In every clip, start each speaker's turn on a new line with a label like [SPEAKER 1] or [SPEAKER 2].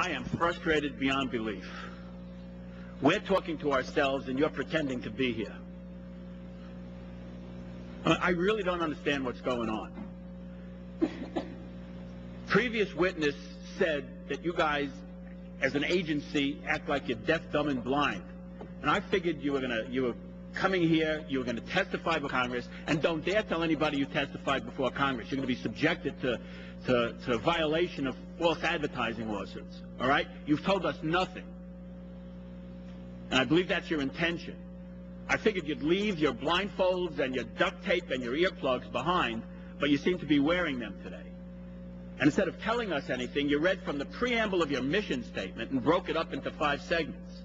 [SPEAKER 1] I am frustrated beyond belief. We're talking to ourselves and you're pretending to be here. I really don't understand what's going on. Previous witness said that you guys, as an agency, act like you're deaf, dumb, and blind. And I figured you were coming here, you were going to testify before Congress, and don't dare tell anybody you testified before Congress. You're going to be subjected to violation of false advertising lawsuits. All right? You've told us nothing. And I believe that's your intention. I figured you'd leave your blindfolds and your duct tape and your earplugs behind, but you seem to be wearing them today. And instead of telling us anything, you read from the preamble of your mission statement and broke it up into 5 segments.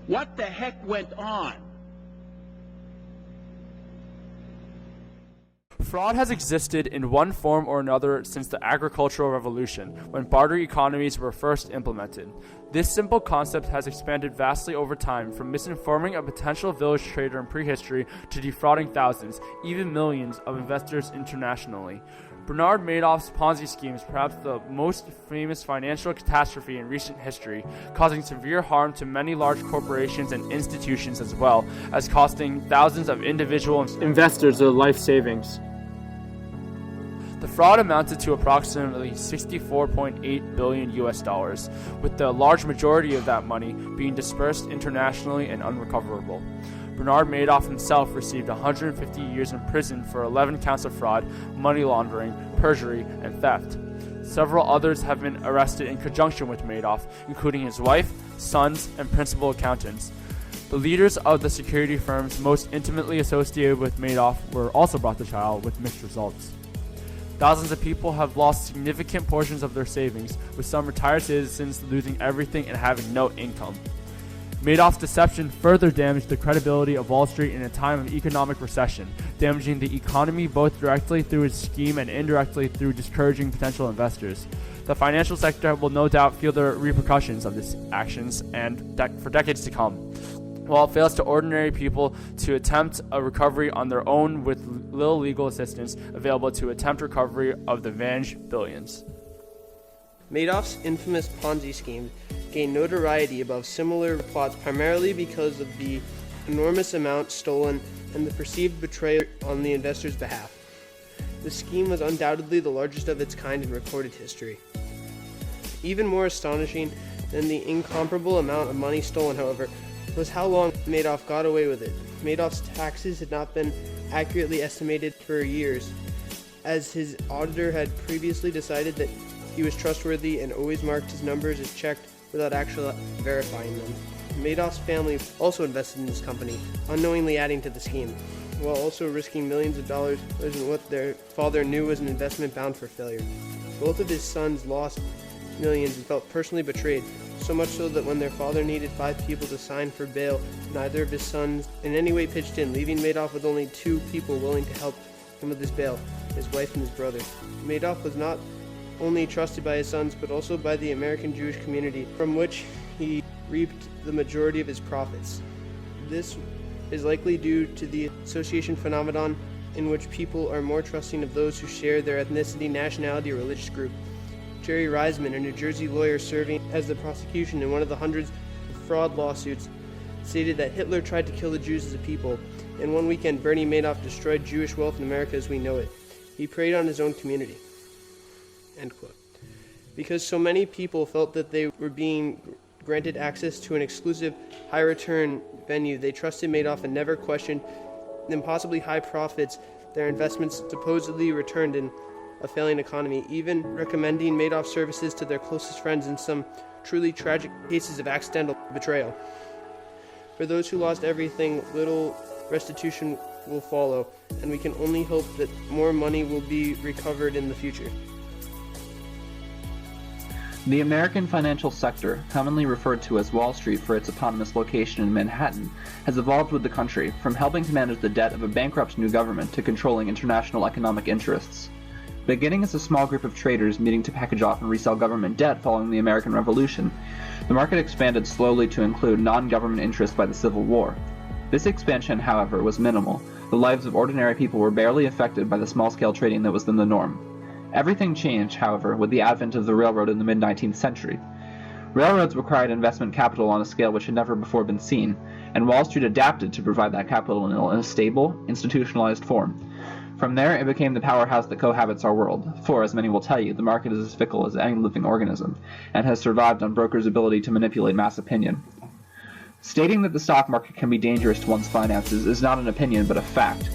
[SPEAKER 1] What the heck went on?
[SPEAKER 2] Fraud has existed in one form or another since the agricultural revolution, when barter economies were first implemented. This simple concept has expanded vastly over time, from misinforming a potential village trader in prehistory to defrauding thousands, even millions, of investors internationally. Bernard Madoff's Ponzi scheme is perhaps the most famous financial catastrophe in recent history, causing severe harm to many large corporations and institutions, as well as costing thousands of individual investors their life savings. The fraud amounted to approximately $64.8 billion US, with the large majority of that money being dispersed internationally and unrecoverable. Bernard Madoff himself received 150 years in prison for 11 counts of fraud, money laundering, perjury, and theft. Several others have been arrested in conjunction with Madoff, including his wife, sons, and principal accountants. The leaders of the security firms most intimately associated with Madoff were also brought to trial with mixed results. Thousands of people have lost significant portions of their savings, with some retired citizens losing everything and having no income. Madoff's deception further damaged the credibility of Wall Street in a time of economic recession, damaging the economy both directly through his scheme and indirectly through discouraging potential investors. The financial sector will no doubt feel the repercussions of these actions and for decades to come, while it fails to ordinary people to attempt a recovery on their own with little legal assistance available to attempt recovery of the vanished billions.
[SPEAKER 3] Madoff's infamous Ponzi scheme gained notoriety above similar plots primarily because of the enormous amount stolen and the perceived betrayal on the investors' behalf. The scheme was undoubtedly the largest of its kind in recorded history. Even more astonishing than the incomparable amount of money stolen, however, was how long Madoff got away with it. Madoff's taxes had not been accurately estimated for years, as his auditor had previously decided that he was trustworthy and always marked his numbers as checked without actually verifying them. Madoff's family also invested in this company, unknowingly adding to the scheme, while also risking millions of dollars in what their father knew was an investment bound for failure. Both of his sons lost millions and felt personally betrayed, so much so that when their father needed 5 people to sign for bail, neither of his sons in any way pitched in, leaving Madoff with only 2 people willing to help him with this bail, his wife and his brother. Madoff was not only trusted by his sons, but also by the American Jewish community, from which he reaped the majority of his profits. This is likely due to the association phenomenon, in which people are more trusting of those who share their ethnicity, nationality, or religious group. Jerry Reisman, a New Jersey lawyer serving as the prosecution in one of the hundreds of fraud lawsuits, stated that Hitler tried to kill the Jews as a people, and one weekend Bernie Madoff destroyed Jewish wealth in America as we know it. He preyed on his own community. End quote. Because so many people felt that they were being granted access to an exclusive, high-return venue, they trusted Madoff and never questioned the impossibly high profits their investments supposedly returned in a failing economy, even recommending Madoff's services to their closest friends in some truly tragic cases of accidental betrayal. For those who lost everything, little restitution will follow, and we can only hope that more money will be recovered in the future.
[SPEAKER 4] The American financial sector, commonly referred to as Wall Street for its eponymous location in Manhattan, has evolved with the country, from helping to manage the debt of a bankrupt new government to controlling international economic interests. Beginning as a small group of traders meeting to package off and resell government debt following the American Revolution, the market expanded slowly to include non-government interests by the Civil War. This expansion, however, was minimal. The lives of ordinary people were barely affected by the small-scale trading that was then the norm. Everything changed, however, with the advent of the railroad in the mid-19th century. Railroads required investment capital on a scale which had never before been seen, and Wall Street adapted to provide that capital in a stable, institutionalized form. From there, it became the powerhouse that cohabits our world, for, as many will tell you, the market is as fickle as any living organism, and has survived on brokers' ability to manipulate mass opinion. Stating that the stock market can be dangerous to one's finances is not an opinion, but a fact.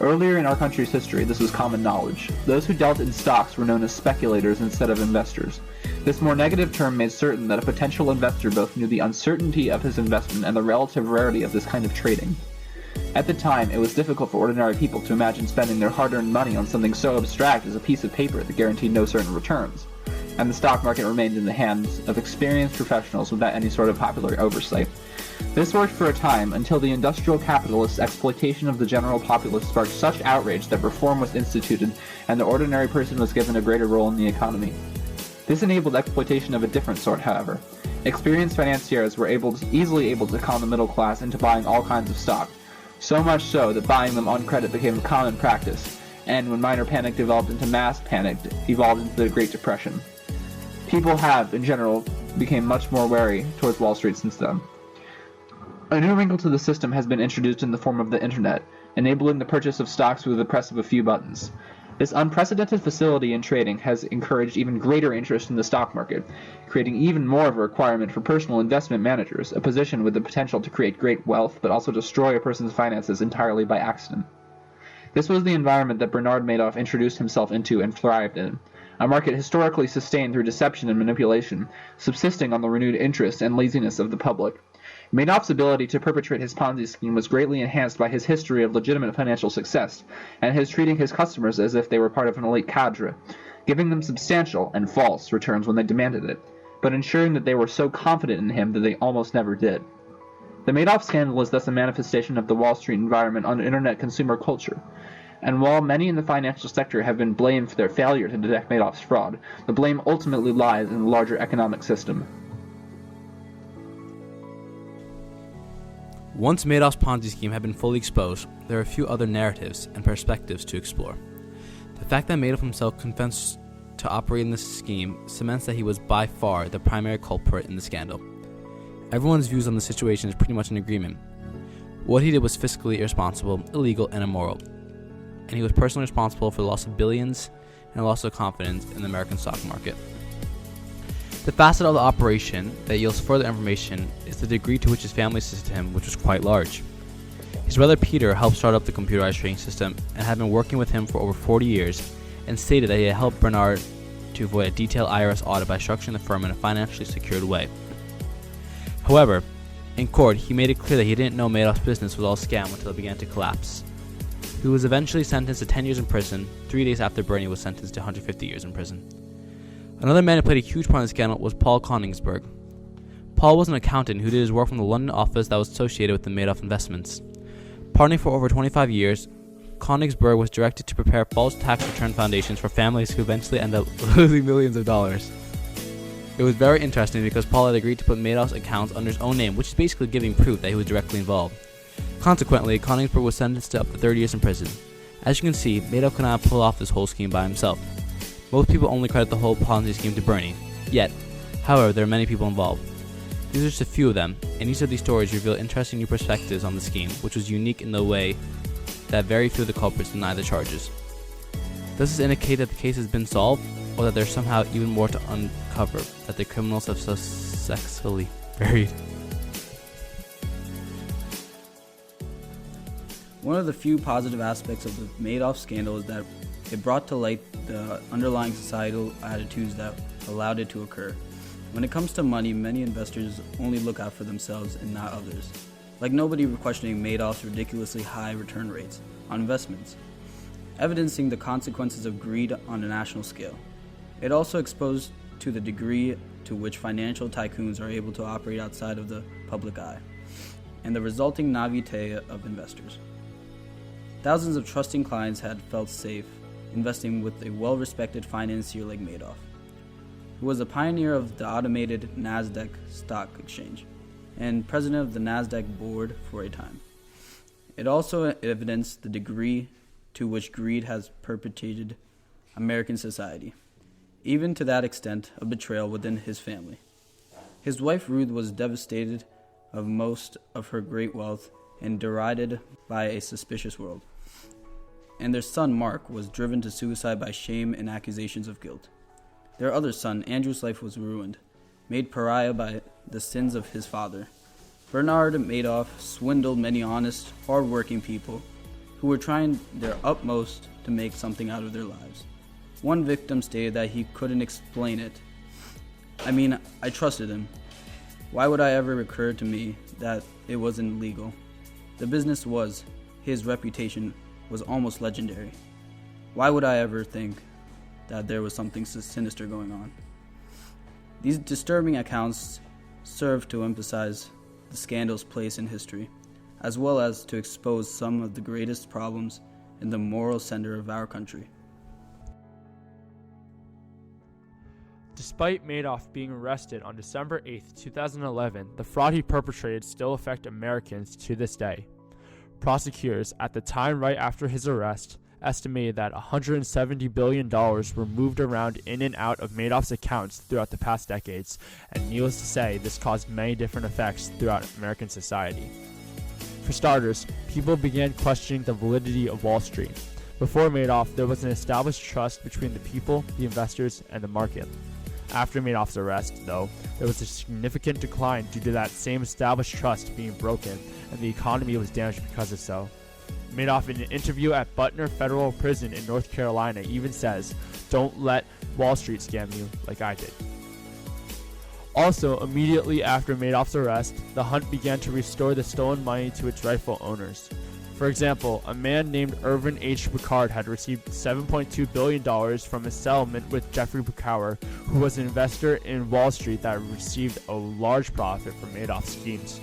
[SPEAKER 4] Earlier in our country's history, this was common knowledge. Those who dealt in stocks were known as speculators instead of investors. This more negative term made certain that a potential investor both knew the uncertainty of his investment and the relative rarity of this kind of trading. At the time, it was difficult for ordinary people to imagine spending their hard-earned money on something so abstract as a piece of paper that guaranteed no certain returns, and the stock market remained in the hands of experienced professionals without any sort of popular oversight. This worked for a time until the industrial capitalist's exploitation of the general populace sparked such outrage that reform was instituted and the ordinary person was given a greater role in the economy. This enabled exploitation of a different sort, however. Experienced financiers were easily able to con the middle class into buying all kinds of stock, so much so that buying them on credit became a common practice, and when minor panic developed into mass panic, evolved into the Great Depression. People have, in general, become much more wary towards Wall Street since then. A new wrinkle to the system has been introduced in the form of the internet, enabling the purchase of stocks with the press of a few buttons. This unprecedented facility in trading has encouraged even greater interest in the stock market, creating even more of a requirement for personal investment managers, a position with the potential to create great wealth but also destroy a person's finances entirely by accident. This was the environment that Bernard Madoff introduced himself into and thrived in, a market historically sustained through deception and manipulation, subsisting on the renewed interest and laziness of the public. Madoff's ability to perpetrate his Ponzi scheme was greatly enhanced by his history of legitimate financial success, and his treating his customers as if they were part of an elite cadre, giving them substantial, and false, returns when they demanded it, but ensuring that they were so confident in him that they almost never did. The Madoff scandal is thus a manifestation of the Wall Street environment on internet consumer culture, and while many in the financial sector have been blamed for their failure to detect Madoff's fraud, the blame ultimately lies in the larger economic system.
[SPEAKER 5] Once Madoff's Ponzi scheme had been fully exposed, there are a few other narratives and perspectives to explore. The fact that Madoff himself confessed to operating this scheme cements that he was by far the primary culprit in the scandal. Everyone's views on the situation is pretty much in agreement. What he did was fiscally irresponsible, illegal, and immoral, and he was personally responsible for the loss of billions and the loss of confidence in the American stock market. The facet of the operation that yields further information is the degree to which his family assisted him, which was quite large. His brother Peter helped start up the computerized trading system and had been working with him for over 40 years, and stated that he had helped Bernard to avoid a detailed IRS audit by structuring the firm in a financially secured way. However, in court, he made it clear that he didn't know Madoff's business was all scam until it began to collapse. He was eventually sentenced to 10 years in prison, 3 days after Bernie was sentenced to 150 years in prison. Another man who played a huge part in the scandal was Paul Koningsberg. Paul was an accountant who did his work from the London office that was associated with the Madoff investments. Partnering for over 25 years, Koningsberg was directed to prepare false tax return foundations for families who eventually end up losing millions of dollars. It was very interesting because Paul had agreed to put Madoff's accounts under his own name, which is basically giving proof that he was directly involved. Consequently, Koningsberg was sentenced to up to 30 years in prison. As you can see, Madoff could not pull off this whole scheme by himself. Most people only credit the whole Ponzi scheme to Bernie. Yet, however, there are many people involved. These are just a few of them, and each of these stories reveal interesting new perspectives on the scheme, which was unique in the way that very few of the culprits deny the charges. Does this indicate that the case has been solved, or that there's somehow even more to uncover that the criminals have successfully buried?
[SPEAKER 6] One of the few positive aspects of the Madoff scandal is that it brought to light the underlying societal attitudes that allowed it to occur. When it comes to money, many investors only look out for themselves and not others. Like nobody questioning Madoff's ridiculously high return rates on investments, evidencing the consequences of greed on a national scale. It also exposed to the degree to which financial tycoons are able to operate outside of the public eye, and the resulting naivete of investors. Thousands of trusting clients had felt safe investing with a well-respected financier like Madoff, who was a pioneer of the automated NASDAQ stock exchange and president of the NASDAQ board for a time. It also evidenced the degree to which greed has perpetuated American society, even to that extent of betrayal within his family. His wife Ruth was devastated of most of her great wealth and derided by a suspicious world. And their son Mark was driven to suicide by shame and accusations of guilt. Their other son, Andrew's life was ruined, made pariah by the sins of his father. Bernard Madoff swindled many honest, hard-working people who were trying their utmost to make something out of their lives. One victim stated that he couldn't explain it. I trusted him. Why would I ever occur to me that it wasn't legal? The business was, his reputation was almost legendary. Why would I ever think that there was something sinister going on? These disturbing accounts serve to emphasize the scandal's place in history, as well as to expose some of the greatest problems in the moral center of our country.
[SPEAKER 2] Despite Madoff being arrested on December 8, 2011, the fraud he perpetrated still affects Americans to this day. Prosecutors, at the time right after his arrest, estimated that $170 billion were moved around in and out of Madoff's accounts throughout the past decades, and needless to say, this caused many different effects throughout American society. For starters, people began questioning the validity of Wall Street. Before Madoff, there was an established trust between the people, the investors, and the market. After Madoff's arrest, though, there was a significant decline due to that same established trust being broken, and the economy was damaged because of so. Madoff, in an interview at Butner Federal Prison in North Carolina, even says, "Don't let Wall Street scam you like I did." Also, immediately after Madoff's arrest, the hunt began to restore the stolen money to its rightful owners. For example, a man named Irvin H. Picard had received $7.2 billion from a settlement with Jeffrey Bukauer, who was an investor in Wall Street that received a large profit from Madoff's schemes.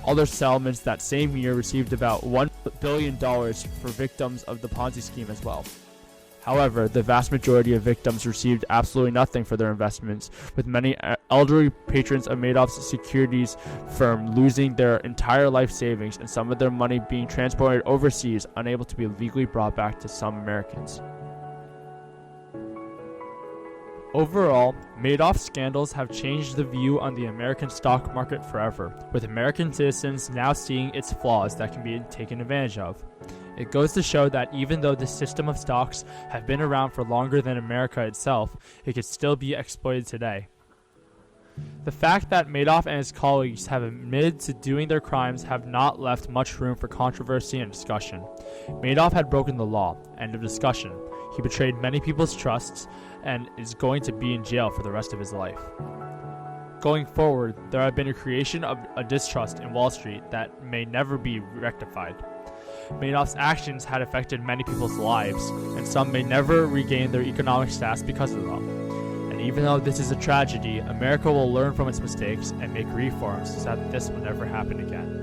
[SPEAKER 2] Other settlements that same year received about $1 billion for victims of the Ponzi scheme as well. However, the vast majority of victims received absolutely nothing for their investments, with many elderly patrons of Madoff's securities firm losing their entire life savings and some of their money being transported overseas, unable to be legally brought back to some Americans. Overall, Madoff's scandals have changed the view on the American stock market forever, with American citizens now seeing its flaws that can be taken advantage of. It goes to show that even though the system of stocks have been around for longer than America itself, it could still be exploited today. The fact that Madoff and his colleagues have admitted to doing their crimes have not left much room for controversy and discussion. Madoff had broken the law. End of discussion. He betrayed many people's trusts and is going to be in jail for the rest of his life. Going forward, there have been a creation of a distrust in Wall Street that may never be rectified. Madoff's actions had affected many people's lives, and some may never regain their economic status because of them. And even though this is a tragedy, America will learn from its mistakes and make reforms so that this will never happen again.